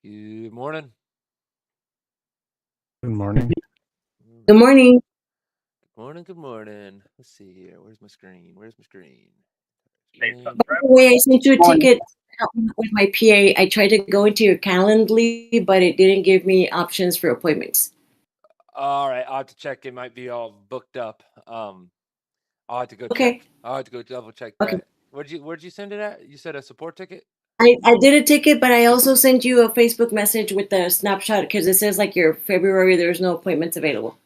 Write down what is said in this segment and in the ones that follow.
Good morning. Good morning. Good morning. Good morning. Good morning. Let's see here. Where's my screen? Where's my screen? By Screen. the way, I sent you a Morning. ticket with my PA. I tried to go into your Calendly, but it didn't give me options for appointments. All right. I'll have to check. It might be all booked up. I'll have to go check. Okay. I'll have to go double check Okay. that. Where'd you send it at? You said a support ticket? I did a ticket, but I also sent you a Facebook message with the snapshot because it says like your February, there's no appointments available.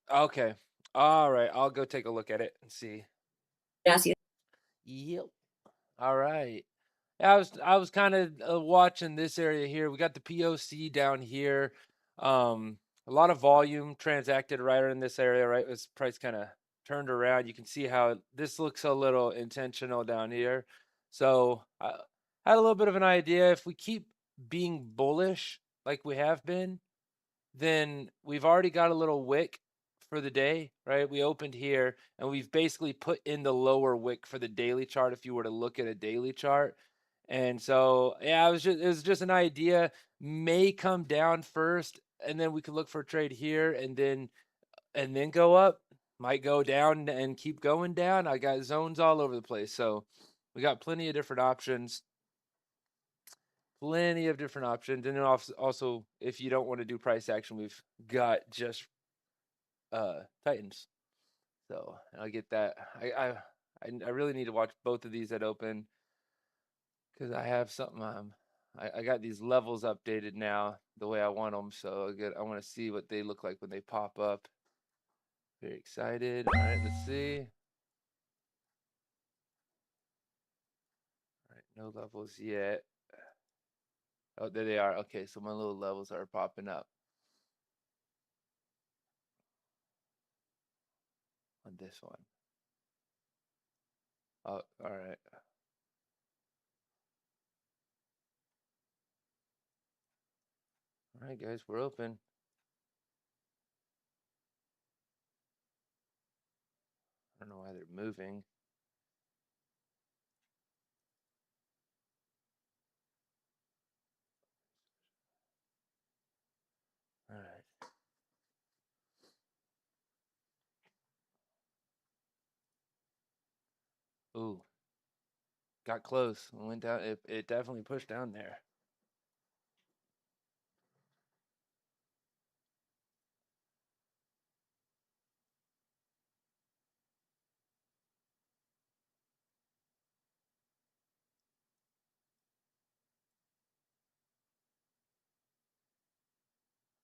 Okay. All right. I'll go take a look at it and see. Gracias. Yep. All right. Yeah, I was kind of watching this area here. We got the POC down here. A lot of volume transacted right in this area, right? This price kind of turned around. You can see how this looks a little intentional down here. So I had a little bit of an idea. If we keep being bullish like we have been, then we've already got a little wick for the day, right? We opened here and we've basically put in the lower wick for the daily chart if you were to look at a daily chart. And so, yeah, it was just an idea. May come down first, and then we could look for a trade here, and then go up. Might go down and keep going down. I got zones all over the place, so we got plenty of different options. Plenty of different options, and then also if you don't want to do price action, we've got just Titans. So I get that. I really need to watch both of these at open. Because I have something. I got these levels updated now the way I want them. So I want to see what they look like when they pop up. Very excited. All right, let's see. All right, no levels yet. Oh, there they are. Okay, so my little levels are popping up on this one. Oh, all right. All right, guys, we're open. I don't know why they're moving. All right. Ooh, got close. Went down. It definitely pushed down there.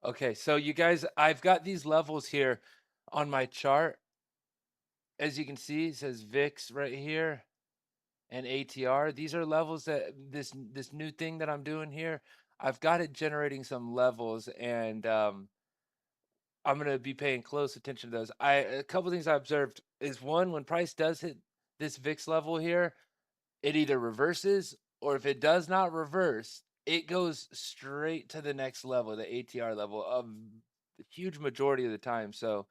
Okay, so you guys, I've got these levels here on my chart. As you can see, it says VIX right here and ATR. These are levels that this new thing that I'm doing here. I've got it generating some levels, and I'm gonna be paying close attention to those. A couple things I observed is one, when price does hit this VIX level here, it either reverses, or if it does not reverse, it goes straight to the next level, the ATR level, of the huge majority of the time. So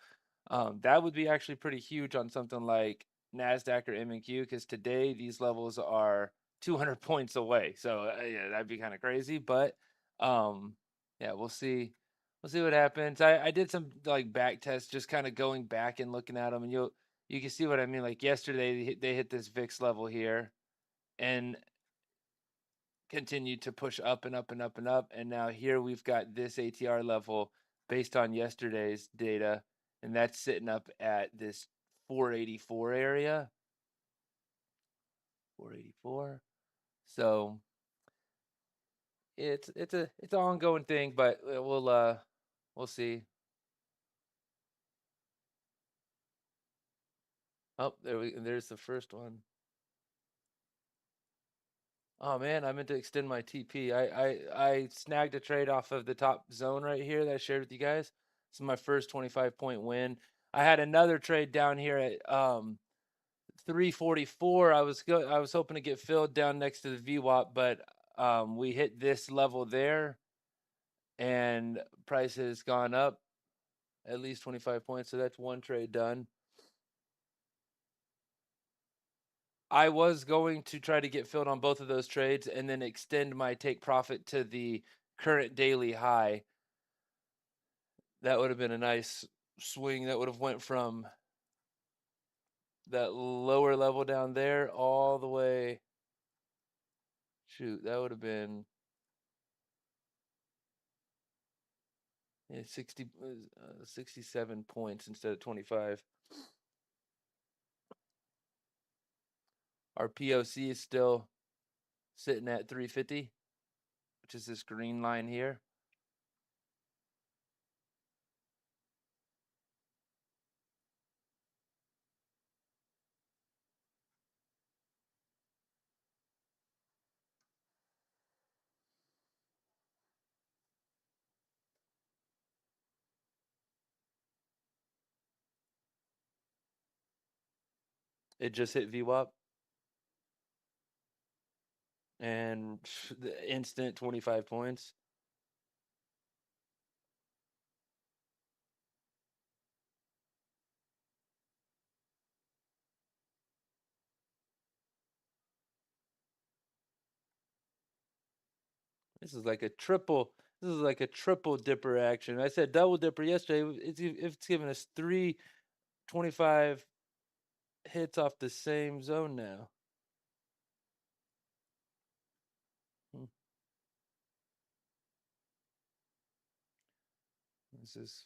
that would be actually pretty huge on something like NASDAQ or MNQ, because today these levels are 200 points away. So yeah, that'd be kind of crazy. But um, yeah, we'll see. We'll see what happens. I did some like back tests, just kind of going back and looking at them, and you can see what I mean. Like yesterday, they hit this VIX level here, and continued to push up and up and up and up. And now here we've got this ATR level based on yesterday's data, and that's sitting up at this 484 area. 484. So it's an ongoing thing, but we'll see. Oh, there's the first one. Oh man, I meant to extend my TP. I snagged a trade off of the top zone right here that I shared with you guys. This is my first 25-point win. I had another trade down here at 344. I was hoping to get filled down next to the VWAP, but we hit this level there, and price has gone up at least 25 points. So that's one trade done. I was going to try to get filled on both of those trades and then extend my take profit to the current daily high. That would have been a nice swing. That would have went from that lower level down there all the way. Shoot, that would have been 67 points instead of 25. Our POC is still sitting at 350, which is this green line here. It just hit VWAP. And the instant 25 points. This is like a triple. This is like a triple dipper action. I said double dipper yesterday. It's giving us 325 hits off the same zone now. This is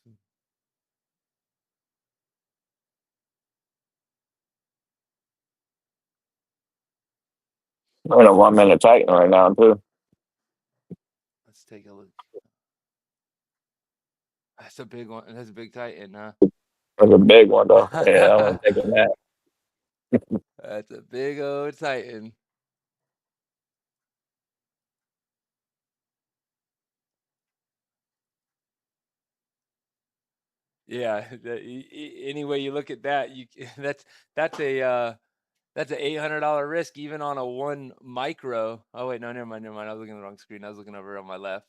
I'm in a 1 minute Titan right now too. let's take a look. That's a big one. That's a big Titan, huh? That's a big one though. Yeah, I'm taking that. That's a big old Titan. Yeah. Any way you look at that, that's a that's an $800 risk even on a 1 micro. Oh wait, no, never mind. I was looking at the wrong screen. I was looking over on my left.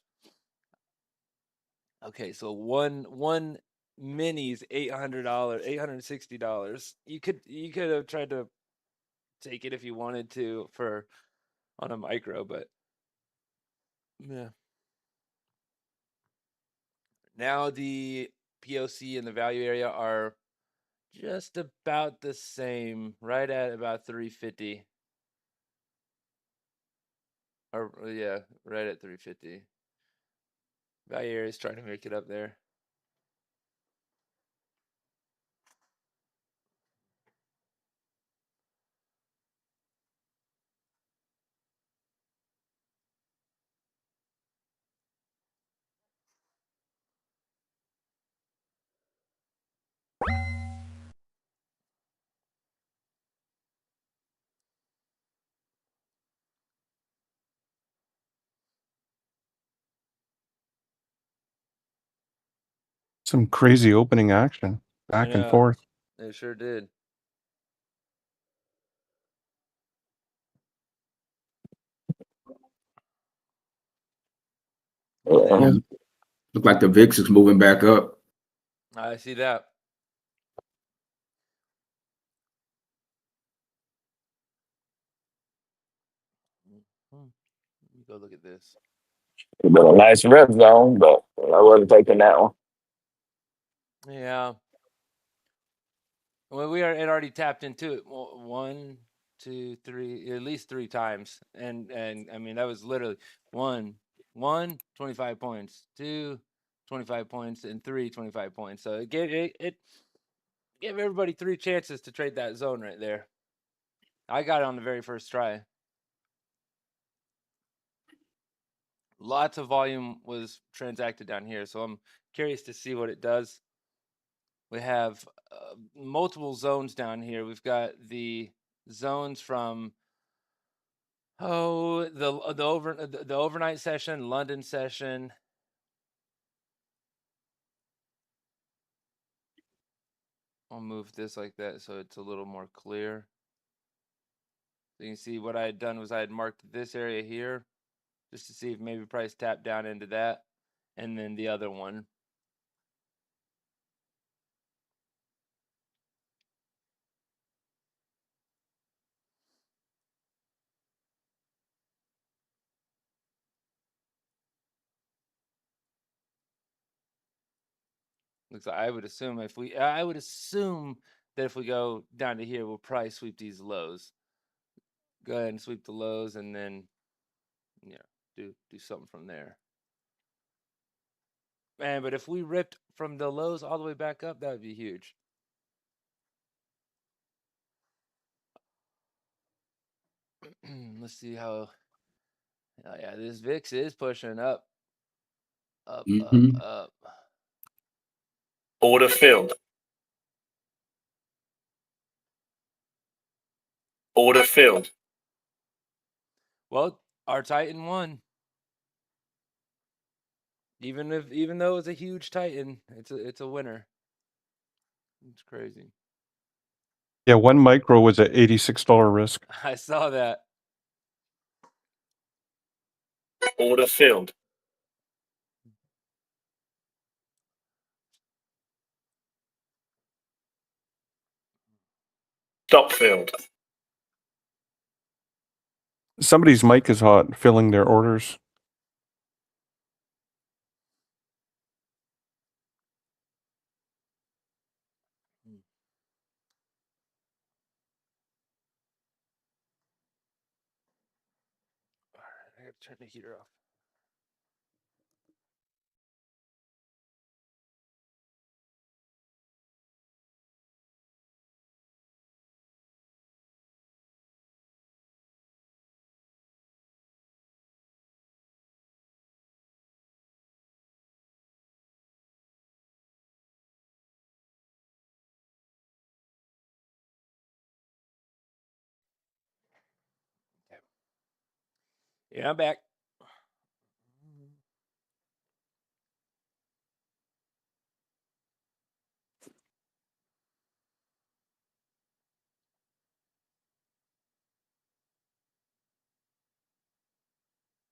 Okay, so one mini's $800, $860. You could have tried to take it if you wanted to for on a micro, but yeah. Now the POC and the value area are just about the same, right at about 350. Or yeah, right at 350. Value area is trying to make it up there. Some crazy opening action, back and forth. It sure did. Yeah. Look like the VIX is moving back up. I see that. Let me go look at this. It's been a nice rip zone, but I wasn't taking that one. Yeah. Well, it already tapped into it. 1, 2, 3, at least 3 times. And I mean, that was literally 1, 25 points, 2, 25 points, and 3, 25 points. So it gave everybody 3 chances to trade that zone right there. I got it on the very first try. Lots of volume was transacted down here, so I'm curious to see what it does. We have multiple zones down here. We've got the zones from the overnight session, London session. I'll move this like that so it's a little more clear. So you can see what I had done was I had marked this area here just to see if maybe price tapped down into that, and then the other one. Looks like I would assume I would assume that if we go down to here, we'll probably sweep these lows. Go ahead and sweep the lows, and then do something from there. Man, but if we ripped from the lows all the way back up, that would be huge. Let's see how. Oh yeah, this VIX is pushing up, up. Order filled. Order filled. Well, our Titan won. Even though it's a huge Titan, it's a winner. It's crazy. Yeah, 1 micro was at $86 risk. I saw that. Order filled. Stop filled. Somebody's mic is hot, filling their orders. All right, I gotta turn the heater off. Okay. Yeah, I'm back.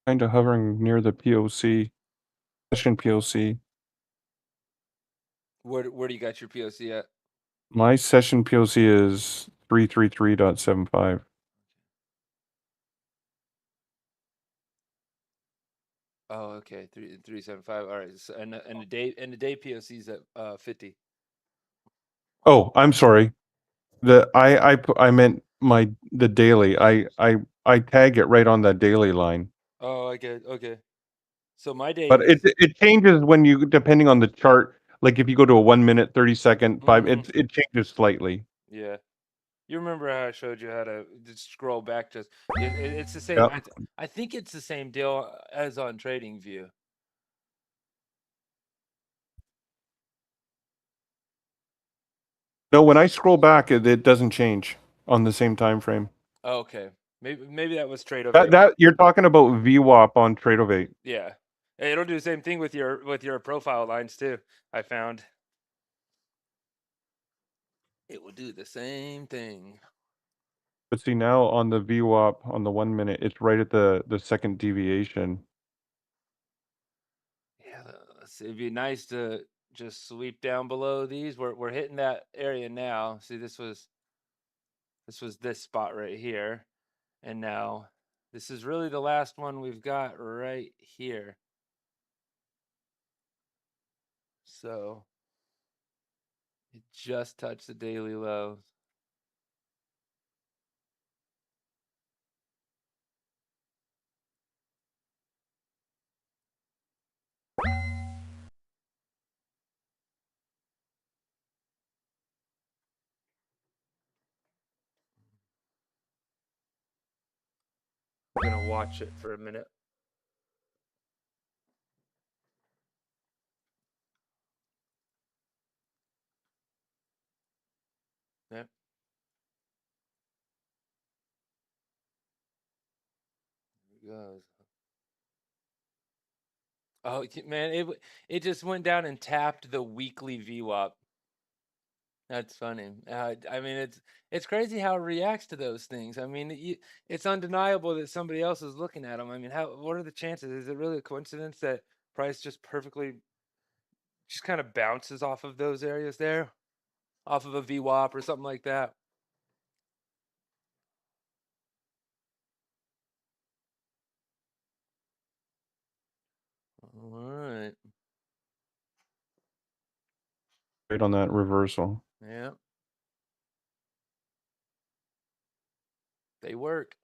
Kind of hovering near the POC, session POC. Where do you got your POC at? My session POC is 333.75. Oh, okay, 375. All right, so, and the day POC is at 50. Oh, I'm sorry. I meant the daily. I tag it right on that daily line. Oh, okay. So my day But is. it changes when you, depending on the chart. Like if you go to a 1 minute, 30-second, 5, it changes slightly. Yeah. You remember how I showed you how to just scroll back? It's the same. Yep. I think it's the same deal as on TradingView. No, when I scroll back, it doesn't change on the same time frame. Oh, okay, maybe that was Tradeovate. That you're talking about VWAP on Tradeovate. Yeah, hey, it'll do the same thing with your profile lines too. I found it will do the same thing. But see, now on the VWAP on the 1 minute, it's right at the second deviation. Yeah, it'd be nice to just sweep down below these. We're hitting that area now. See, this was this spot right here, and now this is really the last one we've got right here. So it just touched the daily lows. I'm gonna watch it for a minute. Yep. There it goes. Oh man, it just went down and tapped the weekly VWAP. That's funny. I mean, it's crazy how it reacts to those things. I mean, it's undeniable that somebody else is looking at them. I mean, what are the chances? Is it really a coincidence that price just perfectly just kind of bounces off of those areas there, off of a VWAP or something like that? All right. Right on that reversal. Yeah. They work.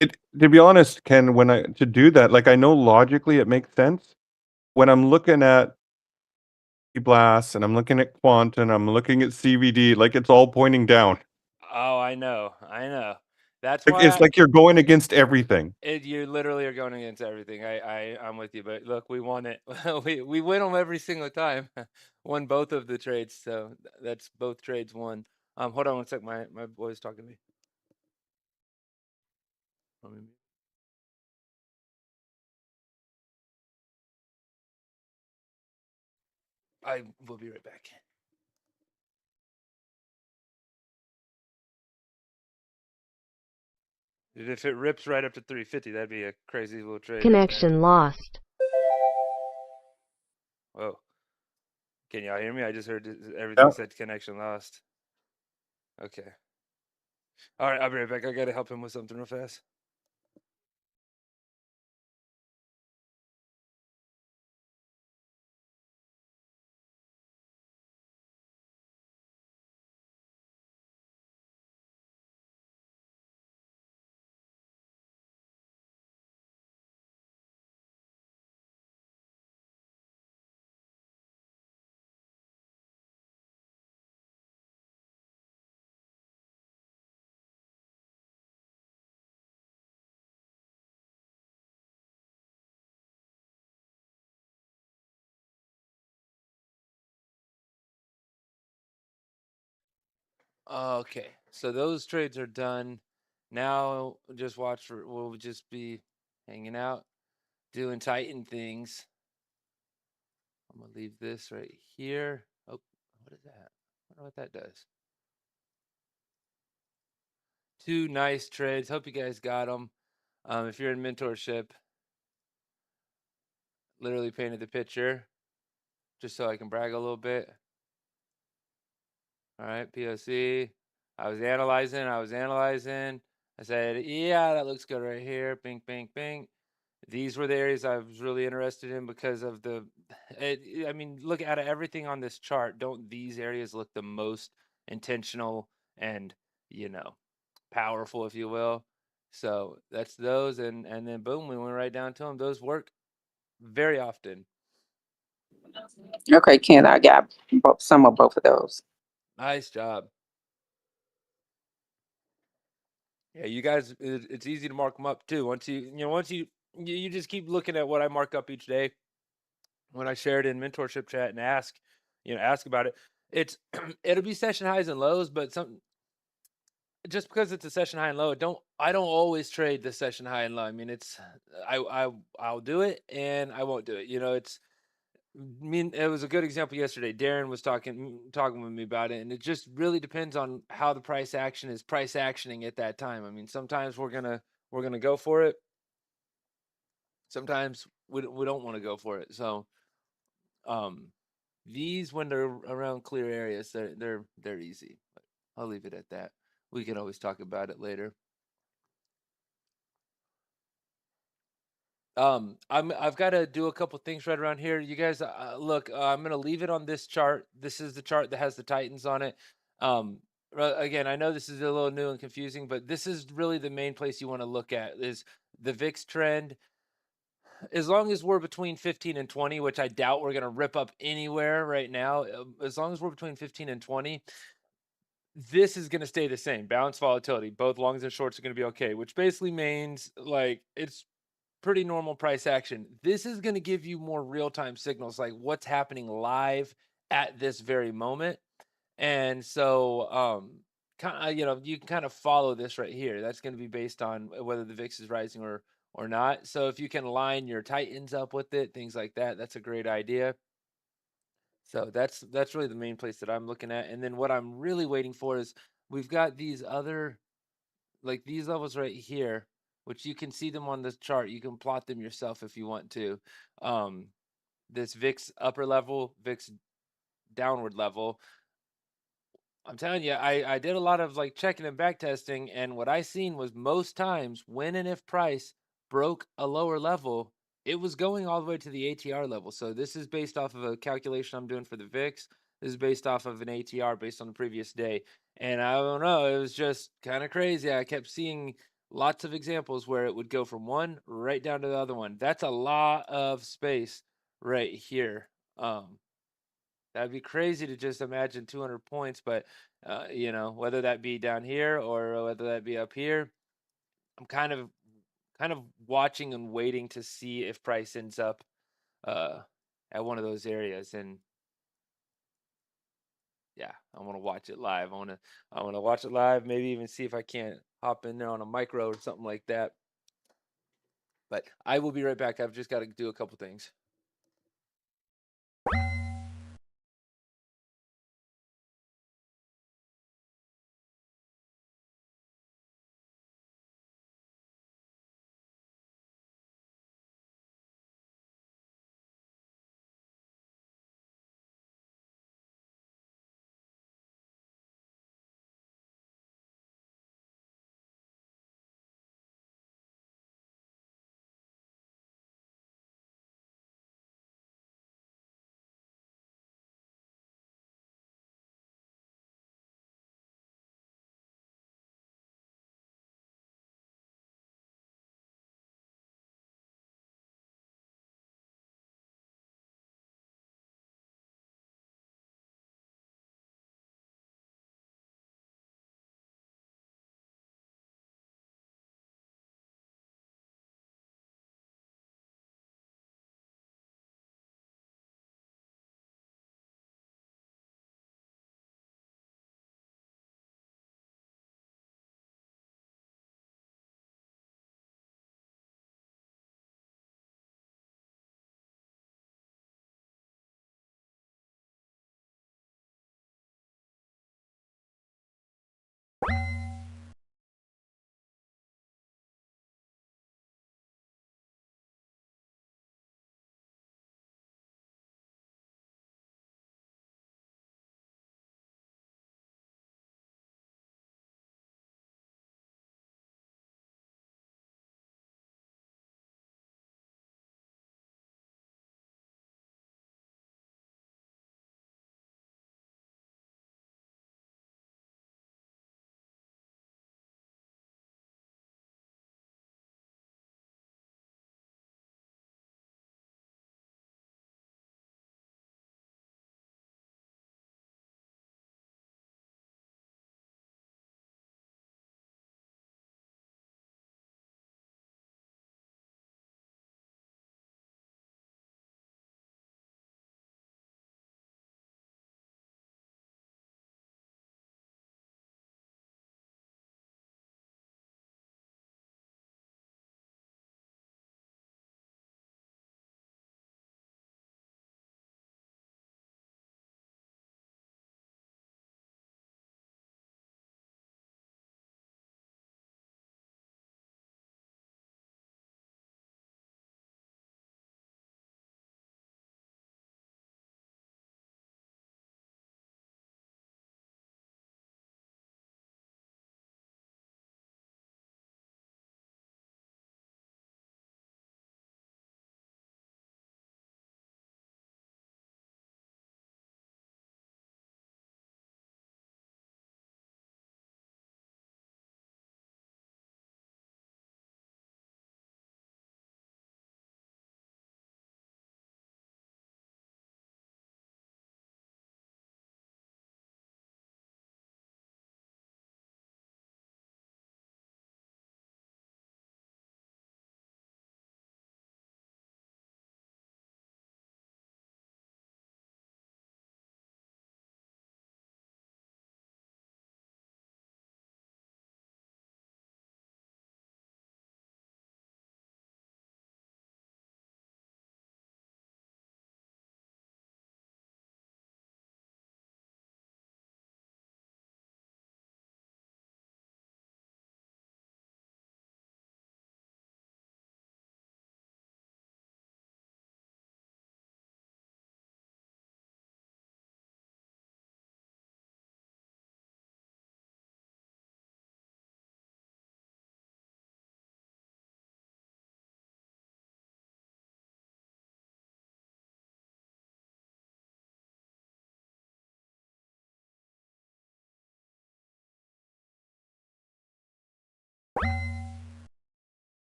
To be honest, Ken, to do that, like I know logically it makes sense. When I'm looking at blast and I'm looking at quant and I'm looking at CVD, like it's all pointing down. Oh, I know. I know. That's Like, why it's like you're going against everything. you literally are going against everything. I'm with you, but look, we won it. we win them every single time. Won both of the trades, so that's both trades won. Hold on one sec. My boy's talking to me. Let me- I will be right back. Dude, if it rips right up to 350, that'd be a crazy little trade. right there. Connection lost. Whoa. Can y'all hear me? I just heard everything said connection lost. Okay. All right, I'll be right back. I gotta help him with something real fast. Okay, so those trades are done. Now just watch for, we'll just be hanging out, doing Titan things. I'm gonna leave this right here. Oh, what is that? I don't know what that does. Two nice trades. Hope you guys got them. If you're in mentorship, literally painted the picture just so I can brag a little bit. All right, POC. I was analyzing. I said, yeah, that looks good right here. Bing, bing, bing. These were the areas I was really interested in because of I mean, look at everything on this chart. Don't these areas look the most intentional and, powerful, if you will? So that's those. And then boom, we went right down to them. Those work very often. Okay, Ken, I got some of both of those. Nice job. Yeah, you guys, it's easy to mark them up too. Once you just keep looking at what I mark up each day. When I share it in mentorship chat and ask about it, it'll be session highs and lows, but just because it's a session high and low, I don't always trade the session high and low. I mean, I'll do it and I won't do it. It was a good example yesterday. Darren was talking with me about it, and it just really depends on how the price action is price actioning at that time. I mean, sometimes we're gonna go for it. Sometimes we don't want to go for it. So, these when they're around clear areas, they're easy. But I'll leave it at that. We can always talk about it later. I've got to do a couple things right around here. You guys, look, I'm gonna leave it on this chart. This is the chart that has the Titans on it. Again, I know this is a little new and confusing, but this is really the main place you want to look at is the VIX trend. As long as we're between 15 and 20, which I doubt we're gonna rip up anywhere right now, as long as we're between 15 and 20, this is gonna stay the same. Balance volatility, both longs and shorts are gonna be okay, which basically means like it's pretty normal price action. This is going to give you more real-time signals, like what's happening live at this very moment. And so, you can kind of follow this right here. That's going to be based on whether the VIX is rising or not. So if you can line your Titans up with it, things like that, that's a great idea. So that's really the main place that I'm looking at. And then what I'm really waiting for is we've got these other, like these levels right here, which you can see them on the chart. You can plot them yourself if you want to. This VIX upper level, VIX downward level. I'm telling you, I did a lot of like checking and back testing, and what I seen was most times when and if price broke a lower level, it was going all the way to the ATR level. So this is based off of a calculation I'm doing for the VIX. This is based off of an ATR based on the previous day. And I don't know, it was just kind of crazy. I kept seeing lots of examples where it would go from one right down to the other one. That's a lot of space right here. That'd be crazy to just imagine 200 points, but you know, whether that be down here or whether that be up here, I'm kind of watching and waiting to see if price ends up at one of those areas. And yeah, I want to watch it live. I want to watch it live, maybe even see if I can't hop in there on a micro or something like that. But I will be right back. I've just got to do a couple things.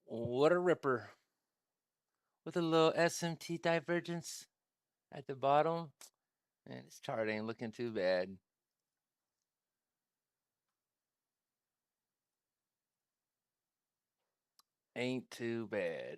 What a ripper. With a little SMT divergence at the bottom. And this chart ain't looking too bad. Ain't too bad.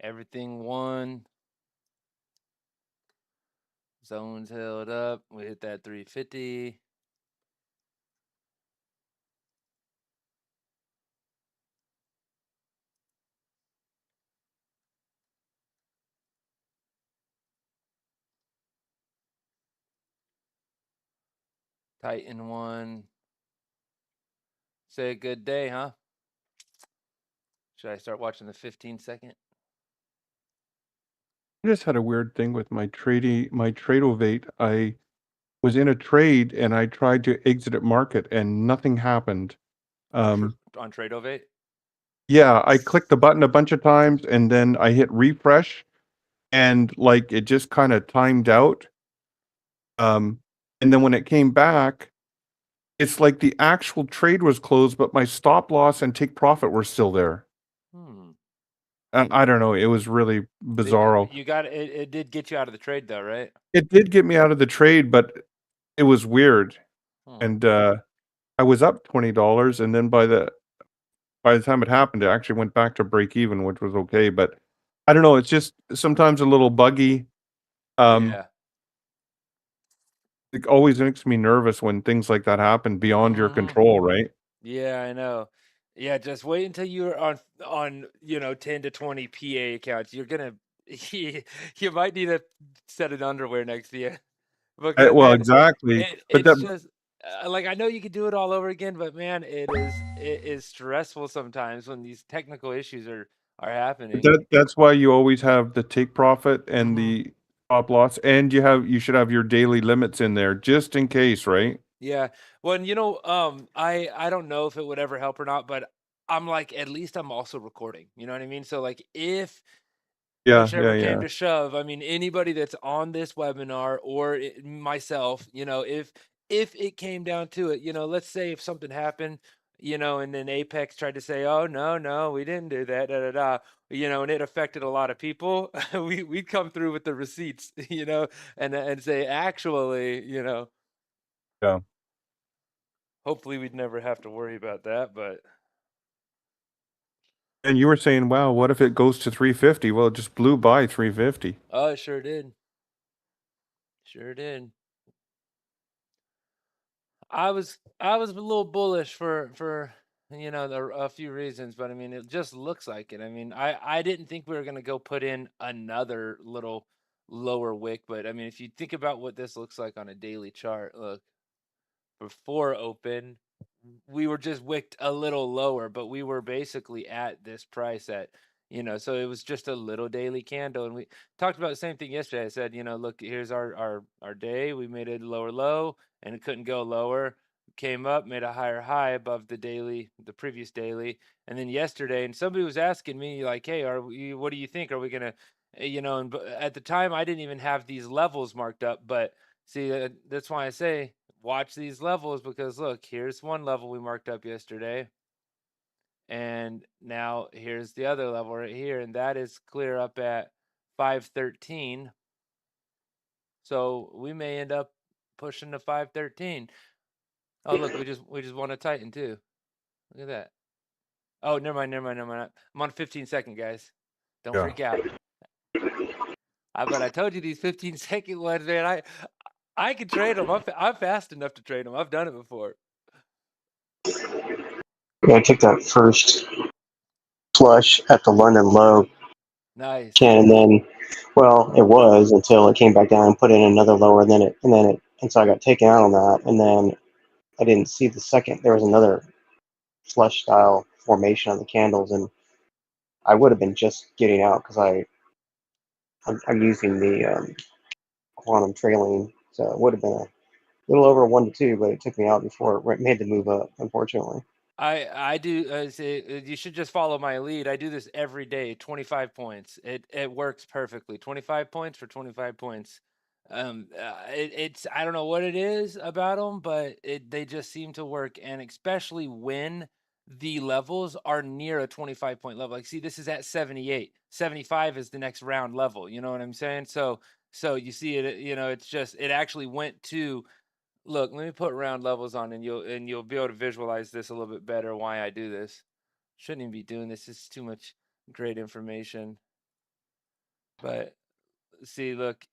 Everything won. Zones held up. We hit that 350. Titan won. Say a good day, huh? Should I start watching the 15-second? I just had a weird thing with my Tradovate. I was in a trade and I tried to exit at market and nothing happened. On Tradovate? Yeah, I clicked the button a bunch of times and then I hit refresh and like it just kind of timed out. And then when it came back, it's like the actual trade was closed, but my stop loss and take profit were still there. I don't know. It was really bizarro. You got it. It did get you out of the trade, though, right? It did get me out of the trade, but it was weird. And I was up $20, and then by the time it happened, it actually went back to break even, which was okay. But I don't know. It's just sometimes a little buggy. Yeah. It always makes me nervous when things like that happen beyond your control, right? Yeah, I know. Yeah, just wait until you're on 10 to 20 PA accounts. You're gonna you might need to set an underwear next to you. Because Well, man, exactly. But it's that just like I know you could do it all over again, but man, it is stressful sometimes when these technical issues are happening. that's why you always have the take profit and the stop loss, and you should have your daily limits in there just in case, right? Yeah. Well, and I don't know if it would ever help or not, but I'm like, at least I'm also recording. You know what I mean? So like if Yeah, push yeah, ever came yeah. to shove, I mean, anybody that's on this webinar or myself, if it came down to it, let's say if something happened, and then Apex tried to say, oh, no, we didn't do that, and it affected a lot of people, we'd come through with the receipts, and say, actually, Yeah. hopefully we'd never have to worry about that, but. And you were saying, wow, what if it goes to 350? Well, it just blew by 350. Oh, it sure did. Sure did. I was a little bullish for a few reasons, but I mean it just looks like it. I mean, I didn't think we were gonna go put in another little lower wick, but I mean if you think about what this looks like on a daily chart, look, before open, we were just wicked a little lower, but we were basically at this price so it was just a little daily candle. And we talked about the same thing yesterday. I said, look, here's our day. We made a lower low and it couldn't go lower. Came up, made a higher high above the previous daily. And then yesterday, and somebody was asking me like, hey, what do you think? Are we going to, and at the time I didn't even have these levels marked up, but see, that's why I say, watch these levels, because look, here's one level we marked up yesterday. And now here's the other level right here, and that is clear up at 513. So we may end up pushing to 513. Oh, look, we just won a Titan too. Look at that. Oh, never mind. I'm on 15-second, guys. Don't freak out. But I told you these 15-second ones, man. I can trade them. I'm fast enough to trade them. I've done it before. Yeah, I took that first flush at the London low. Nice. And then, well, it was until it came back down and put in another lower, and so I got taken out on that. And then I didn't see the second. There was another flush style formation on the candles, and I would have been just getting out because I'm using the quantum trailing, so it would have been little over 1 to 2, but it took me out before it made the move up, unfortunately. I do you should just follow my lead. I do this every day, 25 points. It works perfectly. 25 points for 25 points. It's I don't know what it is about them, but they just seem to work, and especially when the levels are near a 25 point level. Like, see, this is at 78. 75 is the next round level. You know what I'm saying? So you see it, it's just it actually went to. Look, let me put round levels on, and you'll be able to visualize this a little bit better. Why I do this? Shouldn't even be doing this. It's too much great information. But see, look,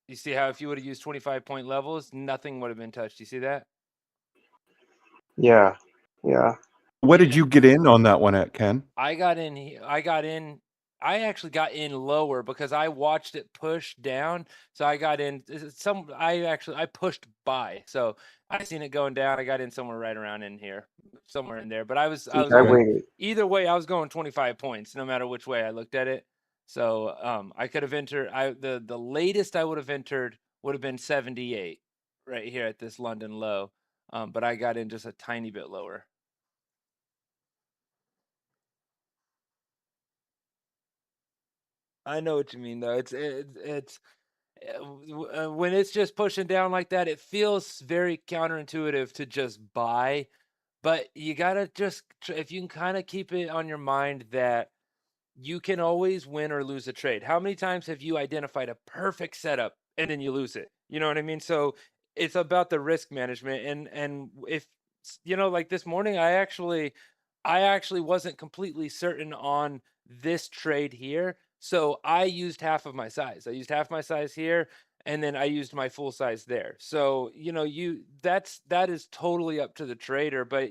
you see how if you would have used 25 point levels, nothing would have been touched. You see that? Yeah, yeah. What did you get in on that one at, Ken? I got in. I actually got in lower because I watched it push down. So I got in I pushed buy. So I seen it going down. I got in somewhere right around in here, somewhere in there. But I was I going, waited. either way, I was going 25 points, no matter which way I looked at it. So I could have entered. The latest I would have entered would have been 78 right here at this London low. But I got in just a tiny bit lower. I know what you mean, though. It's when it's just pushing down like that, it feels very counterintuitive to just buy. But you gotta just if you can kind of keep it on your mind that you can always win or lose a trade. How many times have you identified a perfect setup and then you lose it? You know what I mean? So it's about the risk management, and if like this morning, I actually wasn't completely certain on this trade here. So I used half of my size. I used half my size here, and then I used my full size there. So, that is totally up to the trader, but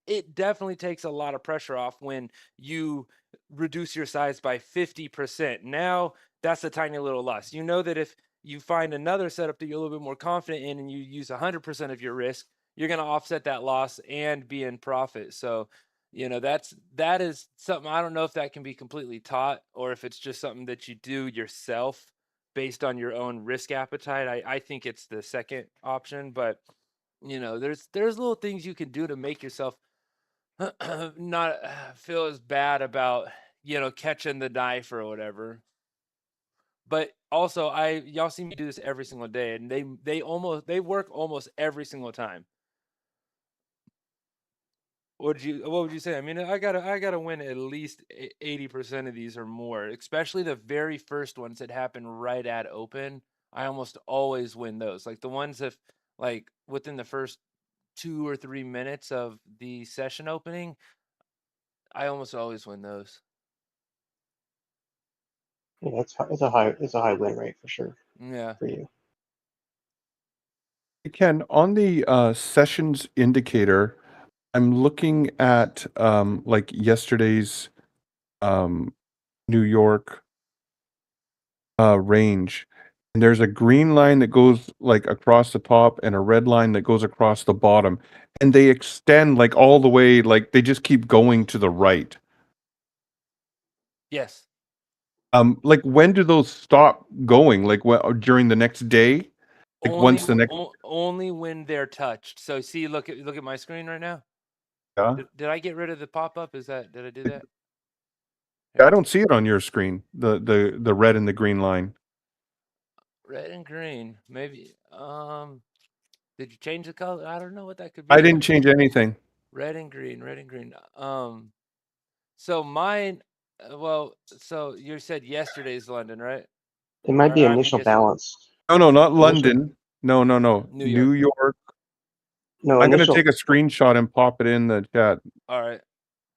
it definitely takes a lot of pressure off when you reduce your size by 50%. Now that's a tiny little loss. You know that if you find another setup that you're a little bit more confident in and you use 100% of your risk, you're going to offset that loss and be in profit. So, that is something. I don't know if that can be completely taught or if it's just something that you do yourself based on your own risk appetite. I think it's the second option, but there's little things you can do to make yourself not feel as bad about catching the knife or whatever. But also, y'all see me do this every single day, and they work almost every single time. What would you say? I mean, I gotta win at least 80% of these or more, especially the very first ones that happen right at open. I almost always win those. Like the ones that like within the first 2 or 3 minutes of the session opening, I almost always win those. Yeah, it's a high win rate for sure Yeah. for you. Ken, on the sessions indicator, I'm looking at like yesterday's New York range, and there's a green line that goes like across the top and a red line that goes across the bottom, and they extend like all the way, like they just keep going to the right. Yes. Like when do those stop going? Like during the next day? Like once the next only when they're touched. So see, look at my screen right now. Yeah. Did I get rid of the pop-up? Did I do that? I don't see it on your screen. The red and the green line. Red and green. Maybe did you change the color? I don't know what that could be. I didn't change anything. Red and green, red and green. So mine so you said yesterday's London, right? It might Or be I mean initial yesterday. balance. No, not London. No. New York. No, I'm gonna initial. take a screenshot and pop it in the chat. All right.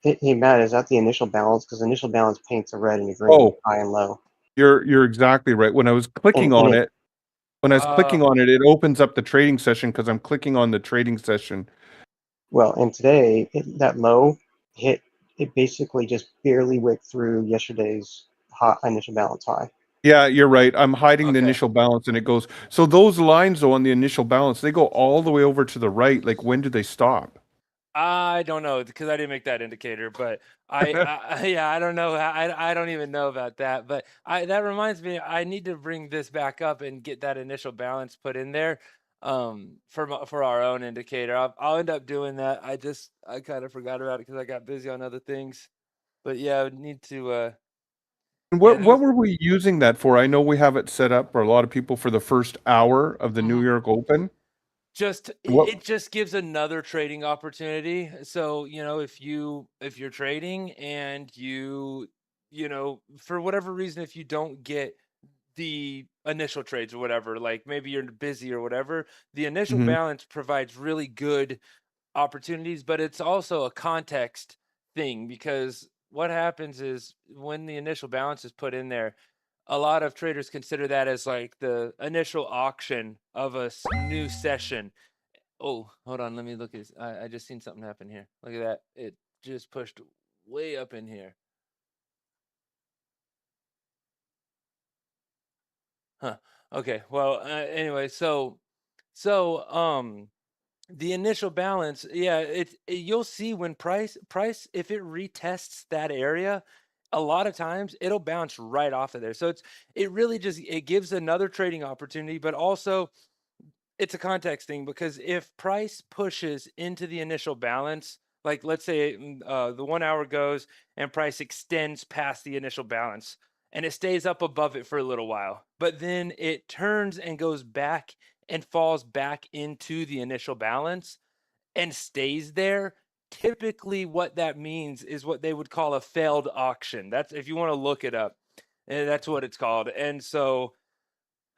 Hey, Matt, is that the initial balance? Because initial balance paints a red and a green, Oh. high and low. You're exactly right. When I was clicking on it, it opens up the trading session because I'm clicking on the trading session. Well, and today that low hit, it basically just barely wicked through yesterday's hot initial balance high. Yeah, you're right. I'm hiding the Okay. initial balance, and it goes. So those lines, though, on the initial balance, they go all the way over to the right. Like, when do they stop? I don't know because I didn't make that indicator, but I don't know. I don't even know about that. But that reminds me, I need to bring this back up and get that initial balance put in there. for our own indicator. I'll end up doing that. I kind of forgot about it because I got busy on other things. But yeah, I would need to. And Yeah, what were we using that for? I know we have it set up for a lot of people for the first hour of the New York Open. It just gives another trading opportunity. So, if you're trading and you know, for whatever reason, if you don't get the initial trades or whatever, like maybe you're busy or whatever, the initial Mhm. balance provides really good opportunities, but it's also a context thing, because what happens is when the initial balance is put in there, a lot of traders consider that as like the initial auction of a new session. Oh, hold on. Let me look at this. I just seen something happen here. Look at that. It just pushed way up in here. Huh. Okay. Well, anyway, so the initial balance, yeah, you'll see when price if it retests that area, a lot of times it'll bounce right off of there. So it really just it gives another trading opportunity, but also it's a context thing, because if price pushes into the initial balance, like let's say the 1 hour goes and price extends past the initial balance and it stays up above it for a little while, but then it turns and goes back and falls back into the initial balance and stays there, typically what that means is what they would call a failed auction. That's, if you want to look it up, that's what it's called. And so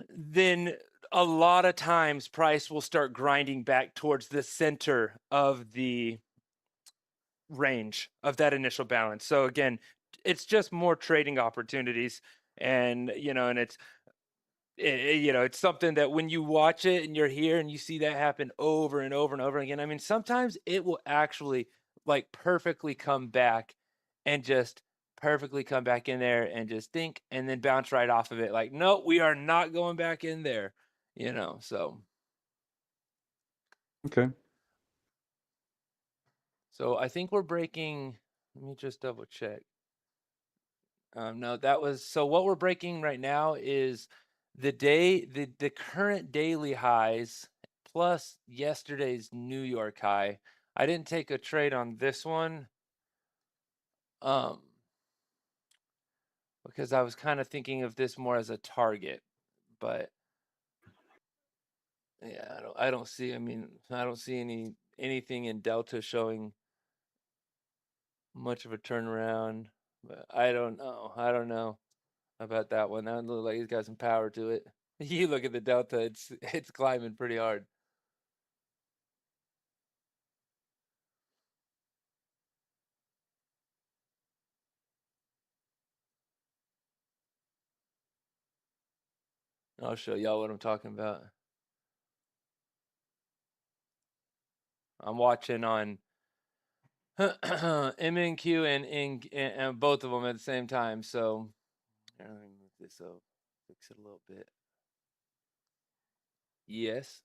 then a lot of times price will start grinding back towards the center of the range of that initial balance. So again, it's just more trading opportunities. And and it's something that when you watch it and you're here and you see that happen over and over and over again, I mean, sometimes it will actually like perfectly come back and just perfectly come back in there and just think and then bounce right off of it. Like, no, we are not going back in there, so. Okay. So I think we're breaking, let me just double check. No, that was, so what we're breaking right now is the current daily highs plus yesterday's New York high. I didn't take a trade on this one because I was kind of thinking of this more as a target, but yeah, I don't see, I mean, I don't see anything in Delta showing much of a turnaround, but I don't know about that one. That looks like he's got some power to it. You look at the Delta, it's climbing pretty hard. I'll show y'all what I'm talking about. I'm watching on MNQ and both of them at the same time. So let me move this up, fix it a little bit. Yes,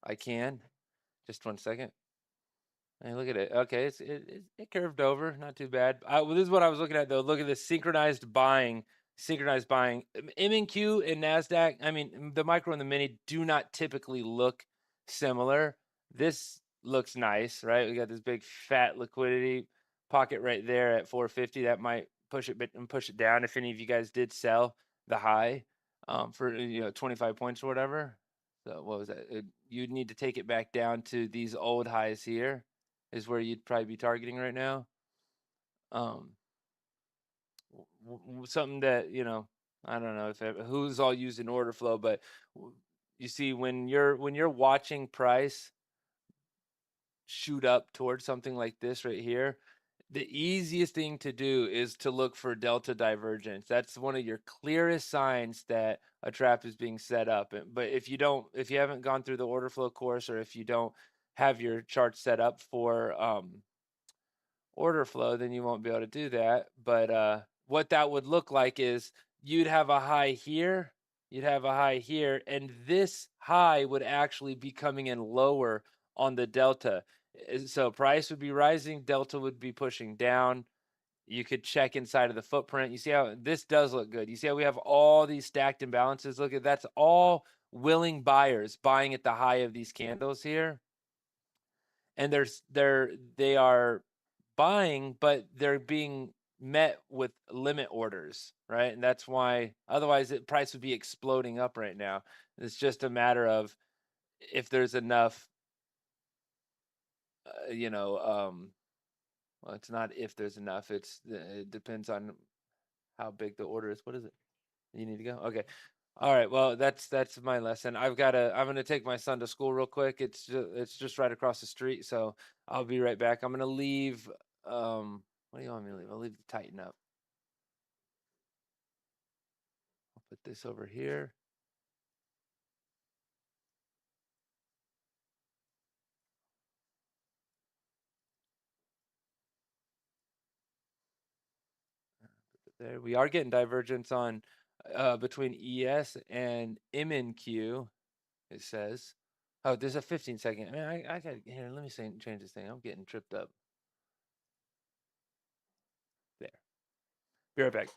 I can. Just 1 second. Hey, look at it. Okay, it curved over, not too bad. Well, this is what I was looking at though. Look at this synchronized buying. MNQ and NASDAQ. I mean, the micro and the mini do not typically look similar. This looks nice, right? We got this big fat liquidity pocket right there at 450. That might push it down if any of you guys did sell the high for 25 points or whatever. So what was that? You'd need to take it back down to these old highs here is where you'd probably be targeting right now. Something that, I don't know who's all using order flow, but you see when you're watching price shoot up towards something like this right here, the easiest thing to do is to look for delta divergence. That's one of your clearest signs that a trap is being set up. But if you haven't gone through the order flow course, or if you don't have your chart set up for order flow, then you won't be able to do that. But what that would look like is you'd have a high here, and this high would actually be coming in lower on the delta. So price would be rising, delta would be pushing down. You could check inside of the footprint. You see how this does look good. You see how we have all these stacked imbalances. Look at, that's all willing buyers buying at the high of these candles here. And they are buying, but they're being met with limit orders, right? And that's why otherwise the price would be exploding up right now. It's just a matter of if there's enough, well, it's not if there's enough. It depends on how big the order is. What is it? You need to go? Okay. All right. Well, that's my lesson. I'm gonna take my son to school real quick. It's just right across the street, so I'll be right back. I'm gonna leave. What do you want me to leave? I'll leave the tighten up. I'll put this over here. There we are getting divergence on between ES and MNQ. It says, oh, there's a 15-second. I mean, I got here. Let me change this thing. I'm getting tripped up. There. Be right back.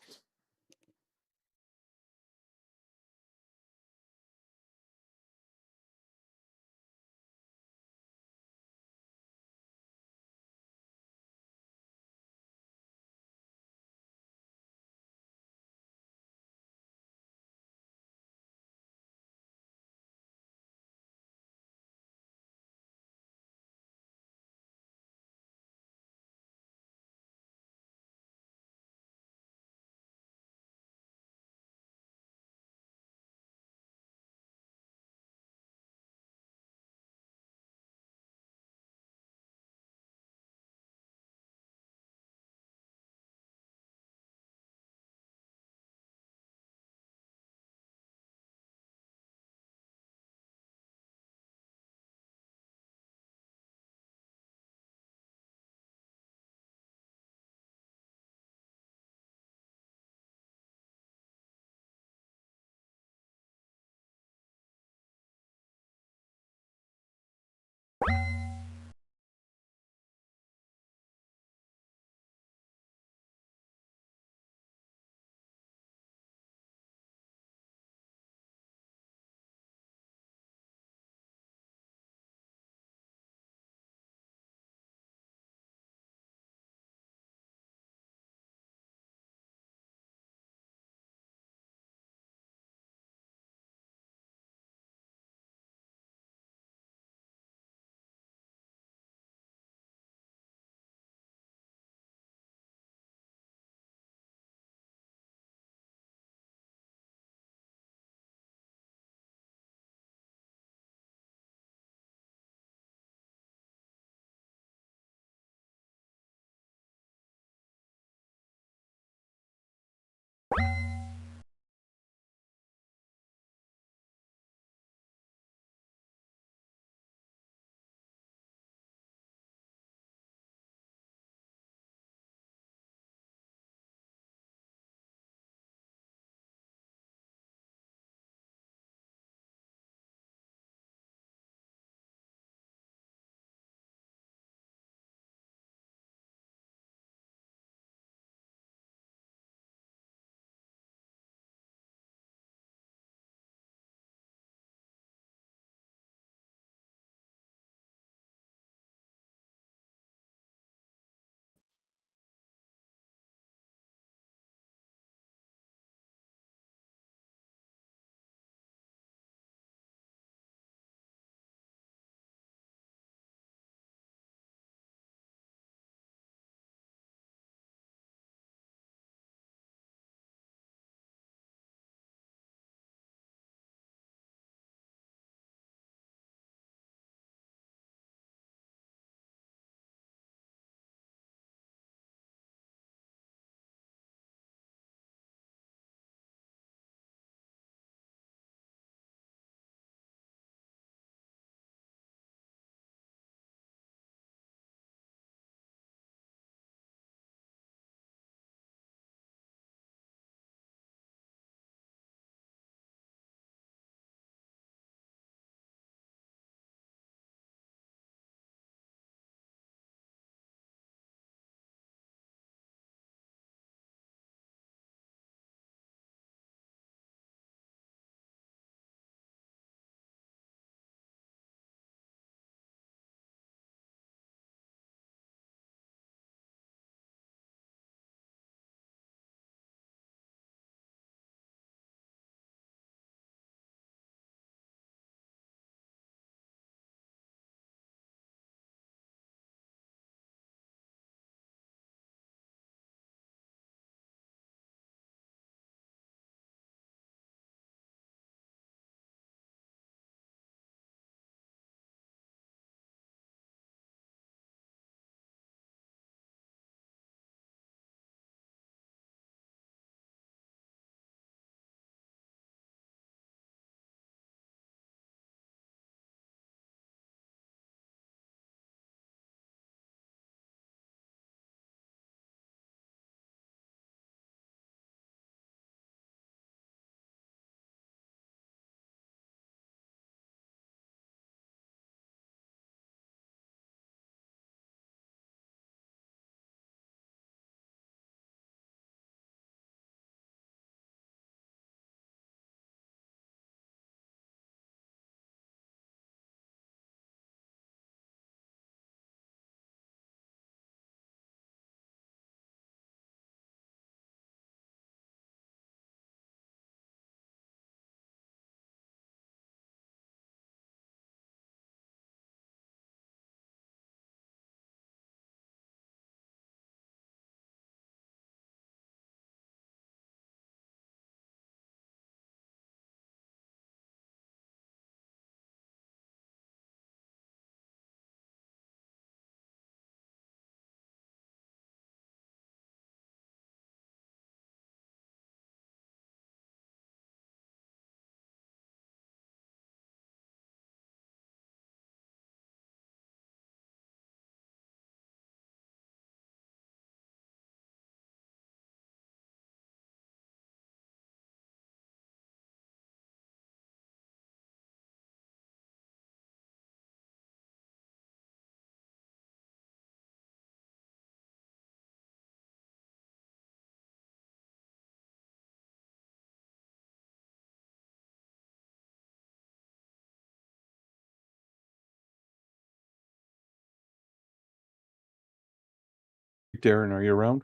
Darren, are you around?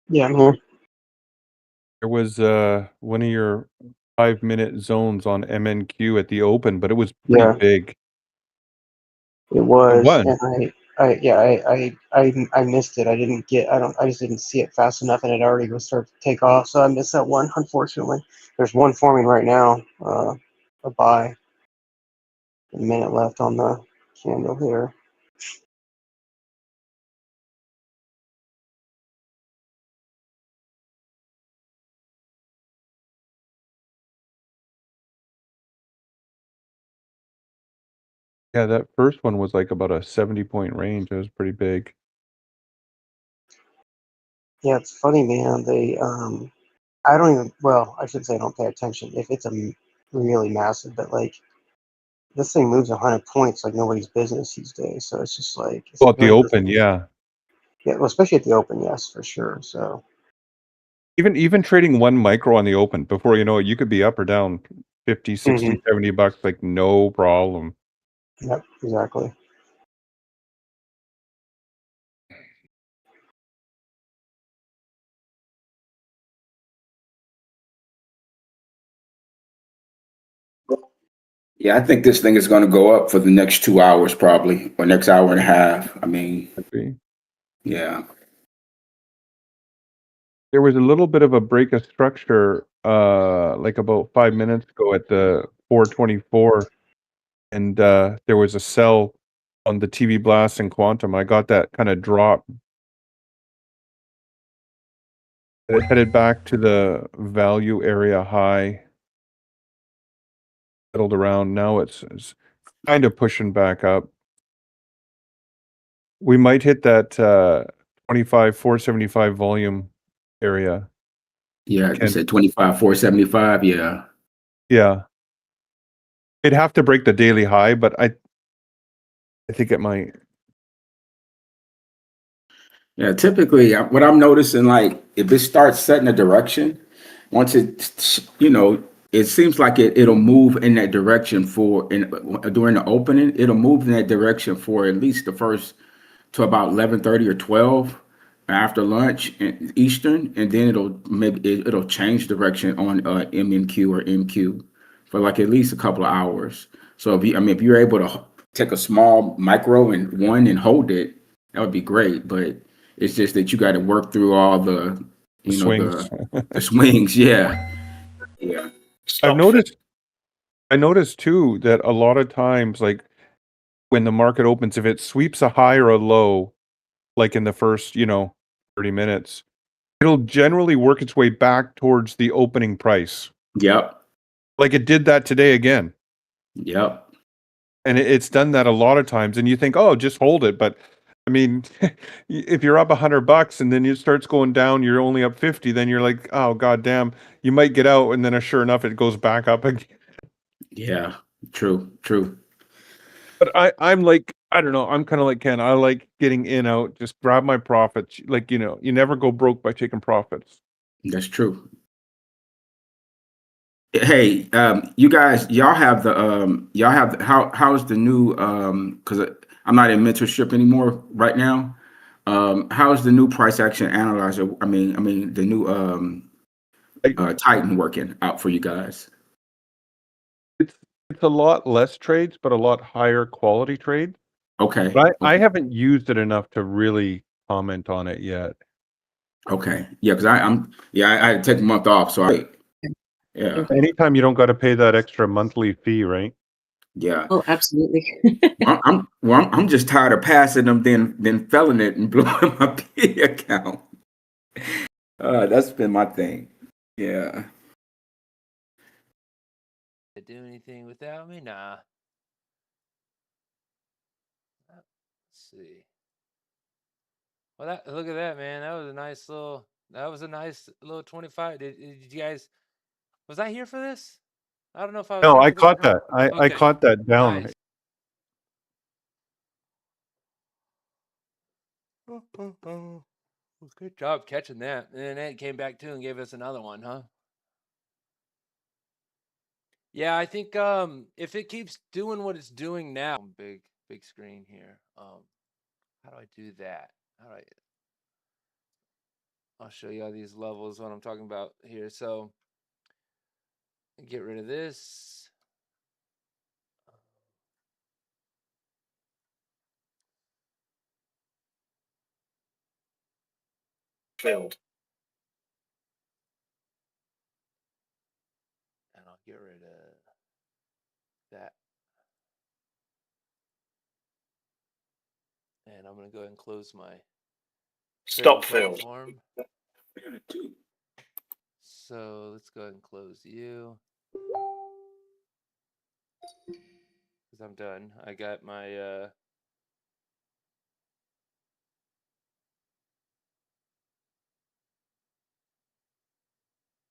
Yeah, I'm here. There was one of your 5-minute zones on MNQ at the open, but it was pretty Yeah, big. it was, One. and I missed it. I just didn't see it fast enough, and it already was starting to take off. So I missed that one, unfortunately. There's one forming right now, a buy. A minute left on the candle here. Yeah, that first one was like about a 70-point range. It was pretty big. Yeah, it's funny, man. I don't even, well, I should say I don't pay attention if it's really massive, but like this thing moves 100 points like nobody's business these days. So it's just like, Well, at the really doesn't, open, yeah. yeah, well, especially at the open, yes, for sure. So Even trading 1 micro on the open, before you know it, you could be up or down 50, 60, Mhm. 70 bucks, like no problem. Yep, exactly. Yeah, I think this thing is going to go up for the next 2 hours, probably, or next hour and a half. I mean, Could be. yeah. There was a little bit of a break of structure, like about 5 minutes ago at the 424, and there was a sell on the TV Blast and Quantum. I got that kind of drop. It headed back to the value area high, settled around. Now it's kind of pushing back up. We might hit that 25,475 volume area. Yeah, you Can said 25, 475. Yeah. Yeah. It'd have to break the daily high, but I think it might. Yeah, typically what I'm noticing, like if it starts setting a direction, once it seems like it'll move in that direction during the opening, it'll move in that direction for at least the first to about 11:30 or 12 after lunch Eastern, and then it'll change direction on MNQ or MQ for like at least a couple of hours. So if you're able to take a small micro and hold it, that would be great. But it's just that you got to work through all the Swings. the swings. Yeah, yeah. I've noticed I noticed too that a lot of times, like when the market opens, if it sweeps a high or a low, like in the first, 30 minutes, it'll generally work its way back towards the opening price. Yep. Like it did that today again. Yep. And it's done that a lot of times. And you think, oh, just hold it. But I mean, if you're up $100 and then it starts going down, you're only up 50, then you're like, oh, goddamn, you might get out. And then sure enough, it goes back up again. Yeah. True. True. But I'm like, I don't know. I'm kind of like Ken. I like getting in, out, just grab my profits. Like, you never go broke by taking profits. That's true. Hey, you guys, how's the new because I'm not in mentorship anymore right now. How's the new price action analyzer? I mean the new Titan working out for you guys? It's a lot less trades, but a lot higher quality trades. Okay. But I Okay. haven't used it enough to really comment on it yet. Okay. Yeah, because I had to take a month off, so yeah. Anytime you don't got to pay that extra monthly fee, right? Yeah. Oh, absolutely. I'm just tired of passing them, then felling it and blowing my P account. That's been my thing. Yeah. Do anything without me? Nah. Let's see. Well, look at that, man. That was a nice little 25. Did you guys? Was I here for this? I don't know if I was No, here I for this. caught that. I Okay. caught that down. Nice. Good job catching that. And then it came back too and gave us another one, huh? Yeah, I think if it keeps doing what it's doing now, big screen here. How do I do that? How do I? I'll show you all these levels, what I'm talking about here. So get rid of this. Failed. And I'll get rid of that. And I'm going to go ahead and close my Stop trading failed. platform. So let's go ahead and close you. Because I'm done. I got my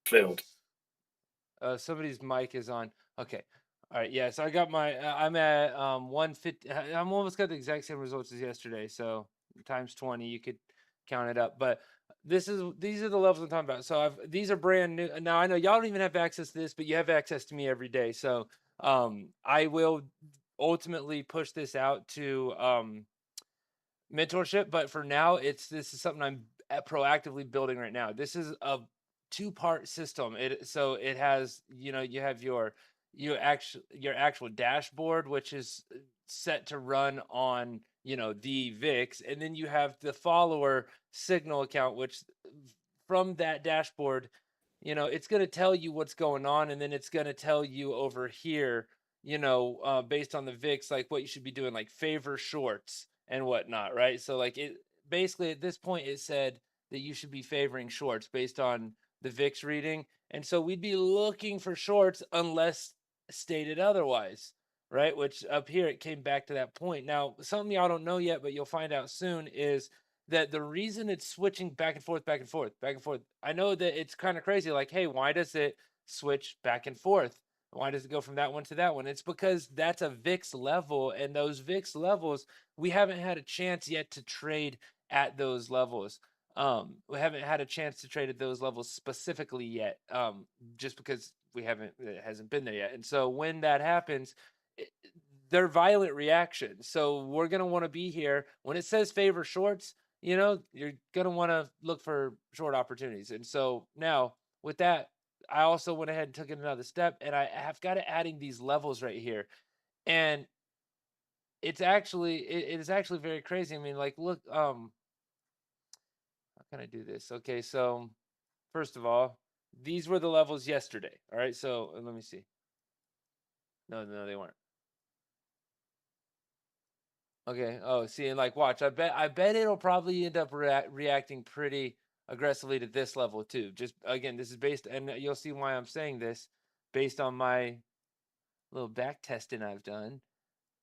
Failed. somebody's mic is on. Okay. All right. Yeah. So I got my. I'm at 150. I'm almost got the exact same results as yesterday. So times 20, you could count it up. But these are the levels I'm talking about. So these are brand new. Now I know y'all don't even have access to this, but you have access to me every day. So I will ultimately push this out to mentorship. But for now, this is something I'm proactively building right now. This is a 2-part system. It has, you have your actual dashboard, which is set to run on the VIX, and then you have the follower signal account, which from that dashboard, it's going to tell you what's going on, and then it's going to tell you over here, based on the VIX, like what you should be doing, like favor shorts and whatnot, right? So like it basically at this point it said that you should be favoring shorts based on the VIX reading. And so we'd be looking for shorts unless stated otherwise, right? Which up here it came back to that point. Now, something y'all don't know yet, but you'll find out soon, is that the reason it's switching back and forth, back and forth, back and forth. I know that it's kind of crazy. Like, hey, why does it switch back and forth? Why does it go from that one to that one? It's because that's a VIX level, and those VIX levels, we haven't had a chance yet to trade at those levels. We haven't had a chance to trade at those levels specifically yet, just because it hasn't been there yet. And so when that happens, they're violent reactions. So we're going to want to be here when it says favor shorts. You're going to want to look for short opportunities. And so now with that, I also went ahead and took it another step, and I have got to adding these levels right here. And it is actually very crazy. I mean, like, look, how can I do this? Okay. So first of all, these were the levels yesterday. All right. So let me see. No, they weren't. Okay. Oh, see, and like, watch. I bet it'll probably end up reacting pretty aggressively to this level too. Just again, this is based, and you'll see why I'm saying this, based on my little back testing I've done.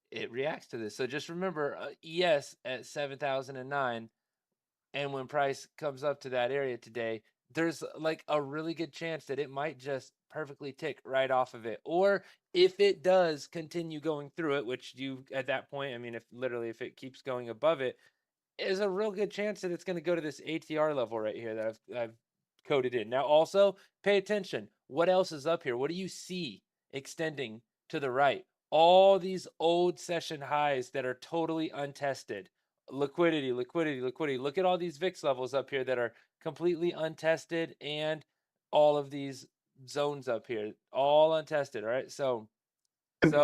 It reacts to this. So just remember, ES at 7,009, and when price comes up to that area today, there's like a really good chance that it might just perfectly tick right off of it. Or if it does continue going through it, which you at that point, I mean, if it keeps going above it, is a real good chance that it's going to go to this ATR level right here that I've coded in. Now also pay attention. What else is up here? What do you see extending to the right? All these old session highs that are totally untested. Liquidity. Look at all these VIX levels up here that are completely untested, and all of these zones up here, all untested. All right. So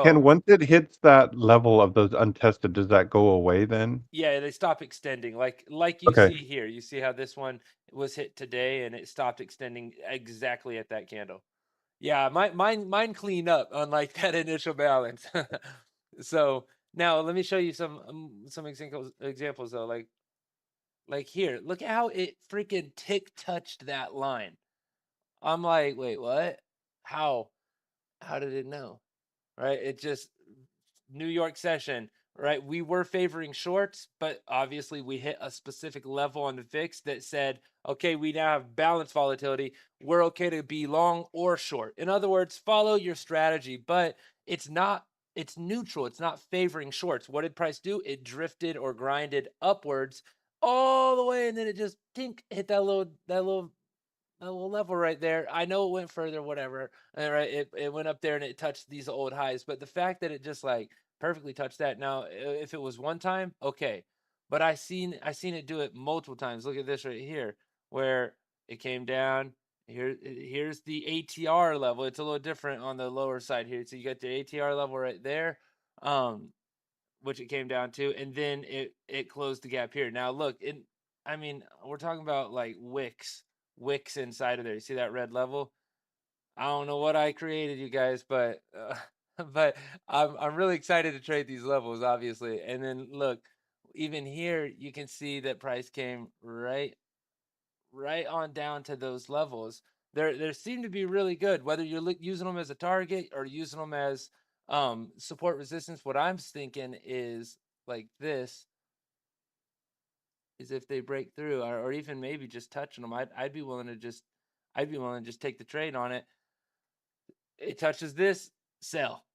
Ken, once it hits that level of those untested, does that go away then? yeah, they stop extending. Like you Okay. see here. You see how this one was hit today and it stopped extending exactly at that candle. Yeah, mine clean up unlike that initial balance. So now let me show you some examples though. Like here, look at how it freaking touched that line. I'm like, wait, what? How? How did it know? Right? It just New York session, right? We were favoring shorts, but obviously we hit a specific level on the VIX that said, okay, we now have balanced volatility. We're okay to be long or short. In other words, follow your strategy, but it's neutral. It's not favoring shorts. What did price do? It drifted or grinded upwards all the way, and then it just hit that little level right there. I know it went further, whatever. All right, it went up there and it touched these old highs. But the fact that it just like perfectly touched that. Now, if it was one time, okay. but I seen it do it multiple times. Look at this right here, where it came down. Here's the ATR level. It's a little different on the lower side here. So you got the ATR level right there, which it came down to, and then it closed the gap here. Now look, I mean, we're talking about like wicks inside of there. You see that red level? I don't know what I created, you guys, but but I'm really excited to trade these levels, obviously. And then look, even here you can see that price came right on down to those levels. They seem to be really good, whether you're using them as a target or using them as support resistance. What I'm thinking is like this is if they break through, or even maybe just touching them, I'd be willing to just take the trade on it. It touches this, sell,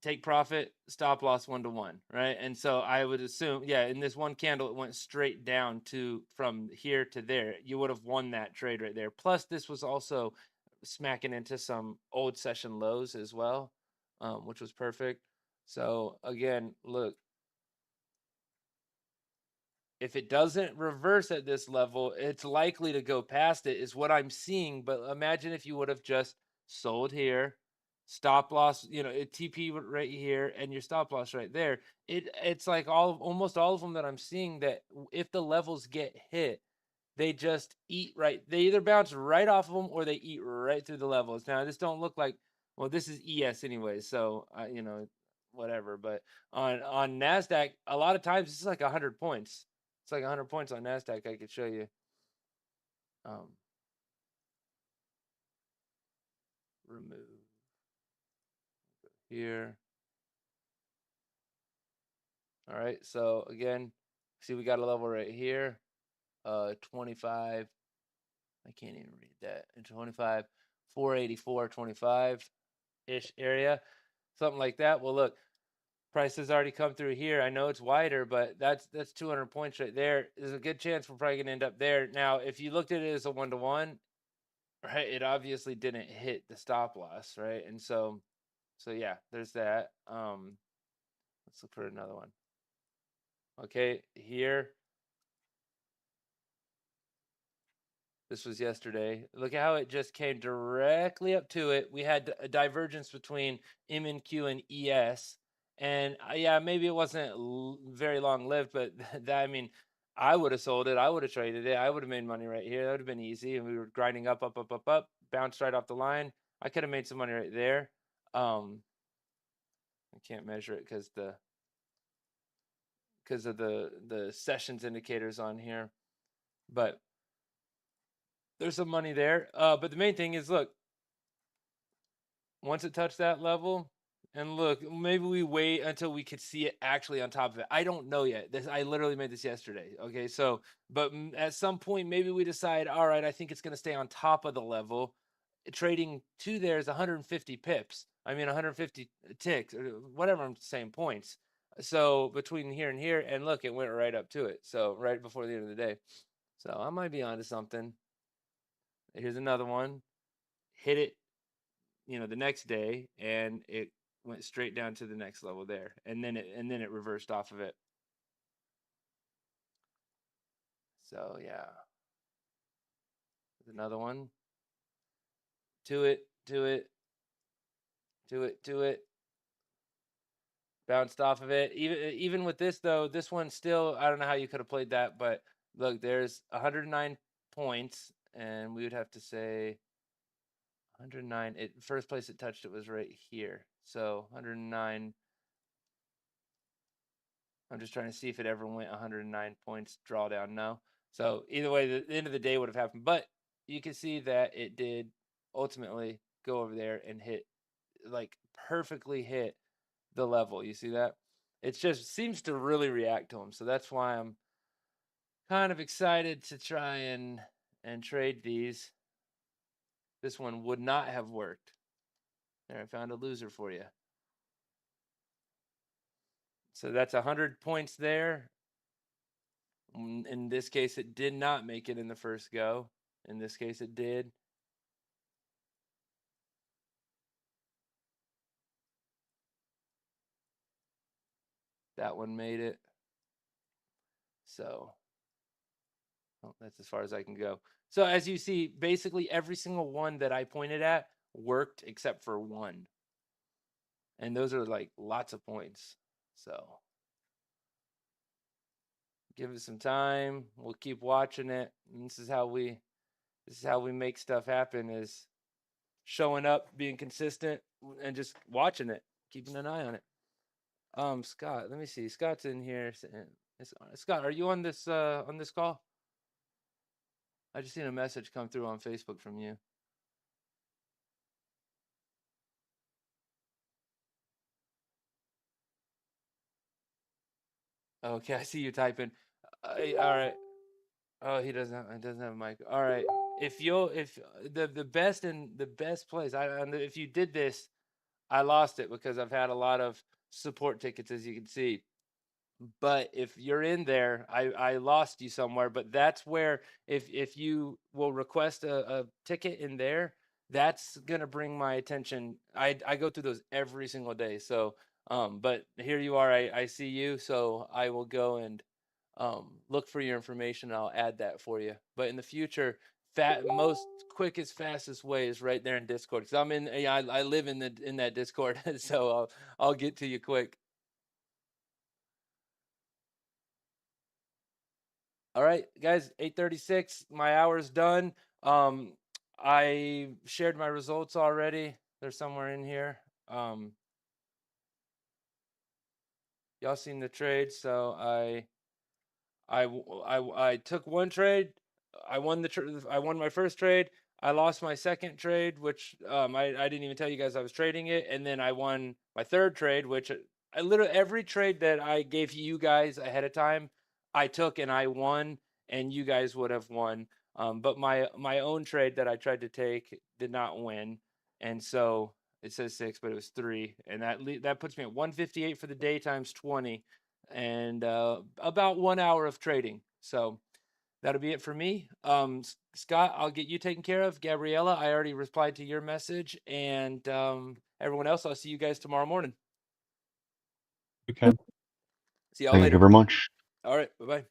take profit, stop loss 1-to-1, right? And so I would assume, yeah, in this one candle, it went straight down to from here to there. You would have won that trade right there. Plus, this was also smacking into some old session lows as well, which was perfect. So again, look, if it doesn't reverse at this level, it's likely to go past it, is what I'm seeing. But imagine if you would have just sold here, stop loss, TP right here, and your stop loss right there. It's like almost all of them that I'm seeing that if the levels get hit, they just eat right. They either bounce right off of them or they eat right through the levels. Now, this don't look like, well, this is ES anyway, so whatever. But on NASDAQ, a lot of times this is like 100 points. It's like 100 points on NASDAQ. I could show you. Remove here. All right. So again, see we got a level right here. 25. I can't even read that. And 25, 484, 25 ish area, something like that. Well, look, price has already come through here. I know it's wider, but that's 200 points right there. There's a good chance we're probably going to end up there. Now, if you looked at it as a 1-to-1, right, it obviously didn't hit the stop loss, right? And so yeah, there's that. Let's look for another one. Okay, here. This was yesterday. Look at how it just came directly up to it. We had a divergence between MNQ and ES. And yeah, maybe it wasn't very long lived, but I mean, I would have sold it. I would have traded it. I would have made money right here. That would have been easy. And we were grinding up, bounced right off the line. I could have made some money right there. I can't measure it because of the sessions indicators on here. But there's some money there. But the main thing is, look, once it touched that level, and look, maybe we wait until we could see it actually on top of it. I don't know yet. I literally made this yesterday. Okay, so but at some point, maybe we decide, all right, I think it's going to stay on top of the level. Trading to there is 150 pips. I mean, 150 ticks, or whatever I'm saying, points. So between here and here, and look, it went right up to it. So right before the end of the day. So I might be onto something. Here's another one. Hit it, the next day, and it went straight down to the next level there, and then it reversed off of it. So yeah, there's another one. To it. Bounced off of it. Even with this though, this one still, I don't know how you could have played that, but look, there's 109 points, and we would have to say 109. First place it touched it was right here. So 109. I'm just trying to see if it ever went 109 points drawdown. No. So either way, the end of the day would have happened. But you can see that it did ultimately go over there and hit, like perfectly hit the level. You see that? It just seems to really react to them. So that's why I'm kind of excited to try and trade these. This one would not have worked. There, I found a loser for you. So that's 100 points there. In this case, it did not make it in the first go. In this case, it did. That one made it. So that's as far as I can go. So as you see, basically every single one that I pointed at worked except for one. And those are like lots of points. So give it some time. We'll keep watching it. And this is how we make stuff happen, is showing up, being consistent, and just watching it, keeping an eye on it. Scott, let me see. Scott's in here. Scott, are you on this call? I just seen a message come through on Facebook from you. Okay, I see you typing. All right. Oh, he doesn't have a mic. All right. If the best place, if you did this, I lost it because I've had a lot of support tickets, as you can see. But if you're in there, I lost you somewhere. But that's where, if you will request a ticket in there, that's gonna bring my attention. I go through those every single day. So but here you are. I see you. So I will go and look for your information. And I'll add that for you. But in the future, most quickest, fastest way is right there in Discord. Because I live in that Discord. So I'll get to you quick. All right, guys, 8:36. My hour's done. I shared my results already. They're somewhere in here. Y'all seen the trade, so I took one trade. I won I won my first trade. I lost my second trade, which I didn't even tell you guys I was trading it, and then I won my third trade, which I literally every trade that I gave you guys ahead of time, I took and I won, and you guys would have won. But my own trade that I tried to take did not win, and so it says 6, but it was 3, and that puts me at 158 for the day times 20, and about 1 hour of trading. So that'll be it for me. Scott, I'll get you taken care of. Gabriella, I already replied to your message, and everyone else, I'll see you guys tomorrow morning. Okay. See y'all Thank later. you very much. All right, bye-bye.